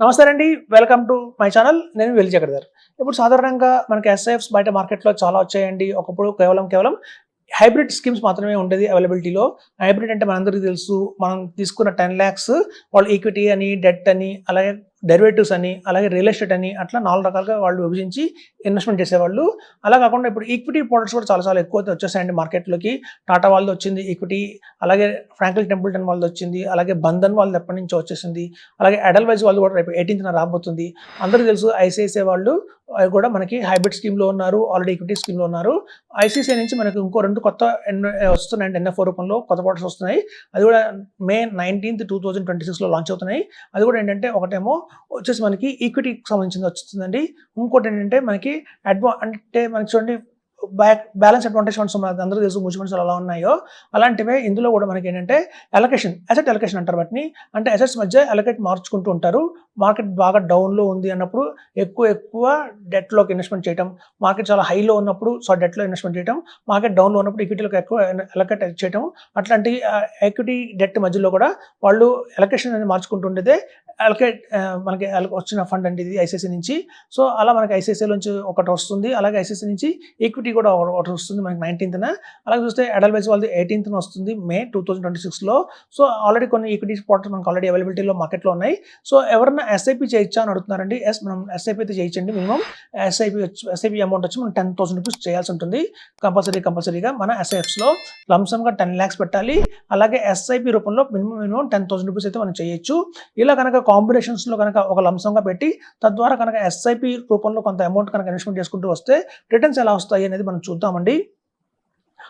నమస్తే అండి. Welcome to my channel. నేను వెల్లి చక్రధర్. ఇప్పుడు సాధారణంగా మనకి ఎస్ఐఎఫ్స్ బయట మార్కెట్‌లో చాలా వచ్చాయండి. ఒకప్పుడు కేవలం హైబ్రిడ్ స్కీమ్స్ మాత్రమే ఉండేది అవైలబిలిటీలో. హైబ్రిడ్ అంటే మనందరికీ తెలుసు. మనం తీసుకున్న 10,00,000 వాళ్ళు ఈక్విటీ అని, డెట్ అని, అలాగే డెరివేటివ్స్ అని, అలాగే రియల్ ఎస్టేట్ అని అట్లా 4 రకాలుగా వాళ్ళు విభజించి ఇన్వెస్ట్‌మెంట్ చేసేవాళ్ళు. అలా కాకుండా ఇప్పుడు ఈక్విటీ ప్రొడక్ట్స్ కూడా చాలా ఎక్కువ వచ్చేసాయండి మార్కెట్‌లోకి. టాటా వాళ్ళది వచ్చింది ఈక్విటీ, అలాగే ఫ్రాంక్లిన్ టెంపుల్టన్ వాళ్ళది వచ్చింది, అలాగే బంధన్ వాళ్ళది ఎప్పటినుంచో వచ్చేసింది, అలాగే ఎడెల్‌వైస్ వాళ్ళది కూడా రేపు 18న రాబోతుంది. అందరికీ తెలుసు ఐసిఐసిఐ వాళ్ళు కూడా మనకి హైబ్రిడ్ స్కీమ్‌లో ఉన్నారు. ఆల్రెడీ ఈక్విటీ స్కీమ్‌లో ఉన్నారు. ఐసిఐసిఐ నుంచి మనకు ఇంకో 2 కొత్త వస్తున్నాయండి. ఎన్ఎఫ్ఓ రూపంలో కొత్త ప్రొడక్ట్స్ వస్తున్నాయి. అది కూడా మే 19th 2026లో లాంచ్ అవుతున్నాయి. అది కూడా ఏంటంటే ఒకటేమో వచ్చేసి మనకి ఈక్విటీకి సంబంధించింది వస్తుందండి. ఇంకోటి ఏంటంటే మనకి అంటే మనకి చూడండి బ్యాలెన్స్ అడ్వాంటేజ్ ఫండ్స్ అందరూ తెలుసు మ్యూచువల్ ఫండ్స్ ఎలా ఉన్నాయో అలాంటివే ఇందులో కూడా మనకి ఏంటంటే అసెట్ అలొకేషన్ అంటారు వాటిని. అంటే అసెట్స్ మధ్య అలొకేట్ మార్చుకుంటూ ఉంటారు. మార్కెట్ బాగా డౌన్లో ఉంది అన్నప్పుడు ఎక్కువ డెట్లోకి ఇన్వెస్ట్మెంట్ చేయడం, మార్కెట్ చాలా హైలో ఉన్నప్పుడు డెట్లో ఇన్వెస్ట్మెంట్ చేయడం, మార్కెట్ డౌన్లో ఉన్నప్పుడు ఈక్విటీలోకి ఎక్కువ అలొకేట్ చేయడం, అట్లాంటి ఈక్విటీ డెట్ మధ్యలో కూడా వాళ్ళు అలొకేషన్ అనేది మార్చుకుంటూ ఉండేదే మనకి వచ్చిన ఫండ్ అండి ఇది ఐసిఐసిఐ నుంచి. సో అలా మనకి ఐసిఐసిఐ నుంచి ఒకటి వస్తుంది, అలాగే ఐసిఐసిఐ నుంచి ఈక్విటీ కూడా ఒకటి వస్తుంది మనకి 19th. అలాగే చూస్తే ఎడెల్‌వైస్ వాళ్ళది 18th వస్తుంది మే 2026లో. సో ఆల్రెడీ కొన్ని ఈక్విటీ ప్రొడక్ట్స్ మనకు ఆల్రెడీ అవైలబిలిటీలో మార్కెట్లో ఉన్నాయి. సో ఎవరన్నా ఎస్ఐపి చేయొచ్చా అని అడుగుతున్నారండి. మనం ఎస్ఐపి అయితే చేయించండి. మినిమం ఎస్ఐపి అమౌంట్ వచ్చి మనం 10,000 రూపీస్ చేయాల్సి ఉంటుంది కంపల్సరీగా మన ఎస్ఐఎఫ్స్లో. లంసమ్గా 10 lakhs పెట్టాలి. అలాగే ఎస్ఐపి రూపంలో మినిమం 10,000 రూపీస్ అయితే మనం చేయొచ్చు. ఇలా కనుక కాంబినేషన్స్లో కనుక ఒక లంసంగా పెట్టి తద్వారా కనుక ఎస్ఐపి రూపంలో కొంత అమౌంట్ కనుక ఇన్వెస్ట్మెంట్ చేసుకుంటూ వస్తే రిటర్న్స్ ఎలా వస్తాయి అనేది మనం చూద్దామండి.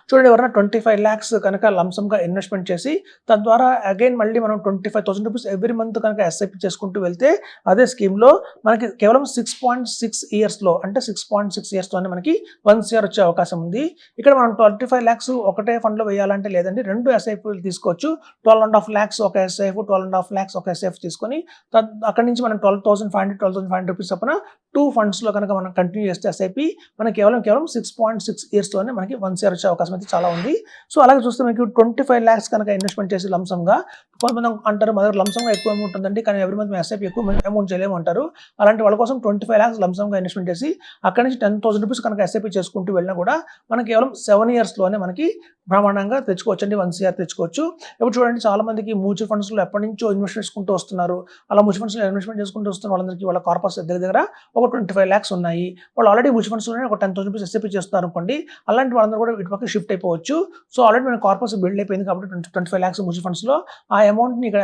చూడండి, ఎవరైనా 25 lakhs కనుక లంసమ్గా ఇన్వెస్ట్మెంట్ చేసి తద్వారా అగైన్ మళ్ళీ మనం 25,000 రూపీస్ ఎవ్రీ మంత్ కనుక ఎస్ఐపి చేసుకుంటూ వెళ్తే అదే స్కీమ్లో మనకి కేవలం 6.6 ఇయర్స్లో అంటే 6.6 ఇయర్స్తోనే మనకి 1 crore వచ్చే అవకాశం ఉంది. ఇక్కడ మనం 25 lakhs ఒకటే ఫండ్లో వేయాలంటే లేదండి, 2 ఎస్ఐపీలు తీసుకోవచ్చు. 12.5 lakhs ఒక ఎస్ఐఎఫ్, 12.5 lakhs ఒక ఎస్ఐఎఫ్ తీసుకొని అక్కడి నుంచి మనం 12,500 రూపీస్ చొప్పున 2 ఫండ్స్లో కనుక మనం కంటిన్యూ చేస్తే ఎస్ఐపి మనకి కేవలం 6.6 ఇయర్స్తోనే మనకి 1 crore వచ్చే అవకాశం అయితే చాలా ఉంది. సో అలాగే చూస్తే మనకి 25 lakhs కనుక ఇన్వెస్ట్మెంట్ చేసి లంసంగా, కొంతమంది అంటారు మా దగ్గర లంసంగా ఎక్కువ అమౌంట్ ఉంటుందండి కానీ ఎవరి మంది ఎస్ఐపి ఎక్కువ అమౌంట్ చేయలేము అంటారు. అలాంటి వాళ్ళ కోసం 25 lakhs లంసంగా ఇన్వెస్ట్మెంట్ చేసి అక్కడి నుంచి 10,000 రూపీస్ కనుక ఎస్ఐపి చేసుకుంటూ వెళ్ళినా కూడా మనకి కేవలం 7 yearsలోనే మనకి బ్రహ్మాండంగా తెచ్చుకోవచ్చు అండి. 1 crore తెచ్చుకోవచ్చు. ఇప్పుడు చూడండి, చాలా మందికి మ్యూచువల్ ఫండ్స్లో ఎప్పటి నుంచో ఇన్వెస్ట్ చేసుకుంటూ వస్తున్నారు. అలా మ్యూచువల్ ఫండ్స్లో ఇన్వెస్ట్మెంట్ చేసుకుంటూ వస్తున్న వాళ్ళందరికీ వాళ్ళ కార్పస్ దగ్గర ఒక 25 lakhs ఉన్నాయి. వాళ్ళు ఆల్రెడీ మ్యూచువల్ ఫండ్స్లోనే ఒక 10,000 రూపీస్ ఎస్ఐపి చేస్తున్నారు అనుకోండి. అలాంటి వాళ్ళందరూ కూడా వీటి పక్క షిఫ్ట్ అయిపోవచ్చు. సో ఆల్రెడీ మన కార్పస్ బిల్డ్ అయిపోయింది కాబట్టి 25 lakhs మ్యూచువల్ ఫండ్స్లో ఆ అమౌంట్ని ఇక్కడ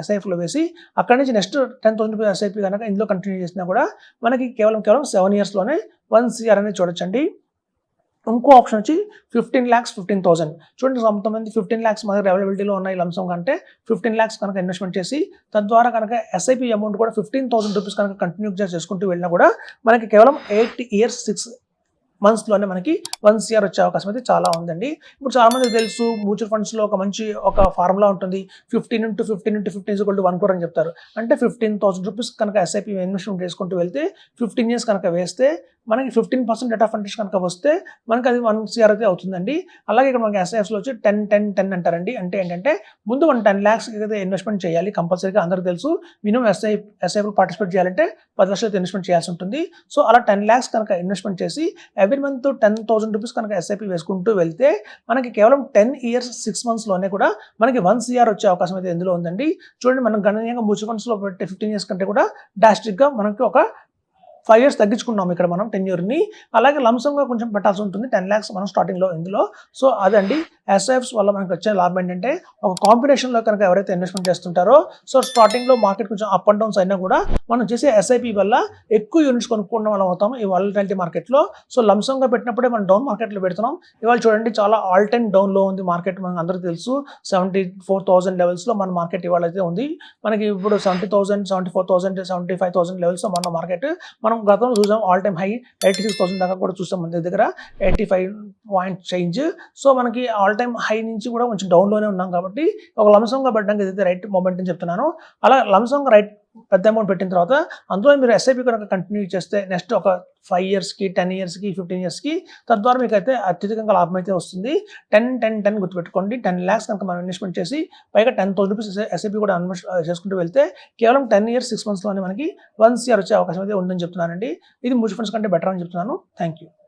ఎస్ఐఎఫ్లో వేసి అక్కడి నుంచి నెక్స్ట్ 10,000 రూపీస్ ఎస్ఐపి కనుక ఇందులో కంటిన్యూ చేసినా కూడా మనకి కేవలం 7 yearsలోనే 1 crore అనేది చూడొచ్చండి. ఇంకో ఆప్షన్ వచ్చి 15 lakhs 15,000. చూడండి, కొంతమంది 15 lakhs మన దగ్గర అవైలబిలిటీలో ఉన్నాయి లంసం కంటే 15 lakhs కనుక ఇన్వెస్ట్మెంట్ చేసి తద్వారా కనుక ఎస్ఐపి అమౌంట్ కూడా 15,000 రూపీస్ కనుక కంటిన్యూ చేసుకుంటూ వెళ్ళినా కూడా మనకి కేవలం 8 years 6 monthsలోనే మనకి 1 crore వచ్చే అవకాశం అయితే చాలా ఉందండి. ఇప్పుడు చాలా మందికి తెలుసు మ్యూచువల్ ఫండ్స్లో ఒక ఫార్ములా ఉంటుంది. 15 into 15 into 15 = 1 crore అని చెప్తారు. అంటే 15,000 రూపీస్ కనుక ఎస్ఐపి ఇన్వెస్ట్మెంట్ చేసుకుంటూ వెళ్తే 15 years కనుక వేస్తే మనకి 15% రేట్ ఆఫ్ ఇంట్రెస్ట్ కనుక వస్తే మనకి అది 1 crore అయితే అవుతుందండి. అలాగే ఇక్కడ మనకి ఎస్ఐఎఫ్లో వచ్చి 10 అంటారండి. అంటే ఏంటంటే ముందు మనం 10 lakhs అయితే ఇన్వెస్ట్మెంట్ చేయాలి కంపల్సరీగా. అందరికీ తెలుసు మినిమం ఎస్ఐఎఫ్లో పార్టిసిపేట్ చేయాలంటే 10 లక్షలు అయితే ఇన్వెస్ట్మెంట్ చేయాల్సి ఉంటుంది. సో అలా 10 lakhs కనుక ఇన్వెస్ట్మెంట్ చేసి ఎవ్రీ మంత్ 10,000 రూపీస్ కనుక ఎస్ఐపి వేసుకుంటూ వెళ్తే మనకి కేవలం 10 years 6 monthsలోనే కూడా మనకి 1 crore వచ్చే అవకాశం అయితే ఇందులో ఉందండి. చూడండి, మనం గణనీయంగా మ్యూచువల్ ఫండ్స్లో పెట్టే 15 years కంటే కూడా డాస్టిక్గా మనకి ఒక 5 years తగ్గించుకున్నాం ఇక్కడ మనం టెన్యూర్ని. అలాగే లంసంగా కొంచెం పెట్టాల్సి ఉంటుంది 10 lakhs మనం స్టార్టింగ్లో ఇందులో. సో అదండి ఎస్ఐఎఫ్స్ వల్ల మనకు వచ్చే లాభం ఏంటంటే ఒక కాంబినేషన్లో కనుక ఎవరైతే ఇన్వెస్ట్మెంట్ చేస్తుంటారో సో స్టార్టింగ్లో మార్కెట్ కొంచెం అప్ అండ్ డౌన్స్ అయినా కూడా మనం చేసే ఎస్ఐపి వల్ల ఎక్కువ యూనిట్స్ కొనుక్కోవడం వల్ల అవుతాం ఈ వాలటిలిటీ మార్కెట్లో. సో లంసంగా పెట్టినప్పుడే మనం డౌన్ మార్కెట్లో పెడుతున్నాం. ఇవాళ చూడండి, చాలా ఆల్ టైమ్ డౌన్లో ఉంది మార్కెట్. మనకు అందరికీ తెలుసు 74,000 లెవెల్స్లో మన మార్కెట్ ఇవాళ అయితే ఉంది. మనకి ఇప్పుడు 70,000 74,000 75,000 లెవెల్స్లో మన మార్కెట్. మనం గతంలో చూసాం ఆల్ టైమ్ హై 86,000 దాకా కూడా చూసాం మన దగ్గర 85 పాయింట్ చేంజ్. సో మనకి ఆల్ టైమ్ హై నుంచి కూడా కొంచెం డౌన్లోనే ఉన్నాం కాబట్టి ఒక లంసంగా పెట్టడానికి ఏదైతే రైట్ మూమెంట్ అని చెప్తున్నాను. అలా లంసంగా పెద్ద అమౌంట్ పెట్టిన తర్వాత అందులో మీరు ఎస్ఐపి కనుక కంటిన్యూ చేస్తే నెక్స్ట్ ఒక 5 ఇయర్స్కి, 10 ఇయర్స్కి, 15 ఇయర్స్కి తద్వారా మీకైతే అత్యధికంగా లాభం అయితే వస్తుంది. 10 గుర్తుపెట్టుకోండి. 10 lakhs కనుక మనం ఇన్వెస్ట్మెంట్ చేసి పైగా 10,000 రూపీస్ ఎస్ఐపి కూడా చేసుకుంటూ వెళ్తే కేవలం 10 years 6 monthsలోనే మనకి 1 CR వచ్చే అవకాశం అయితే ఉందని చెప్తున్నానండి. ఇది మ్యూచువల్ ఫండ్స్ కంటే బెటర్ అని చెప్తున్నాను. Thank you.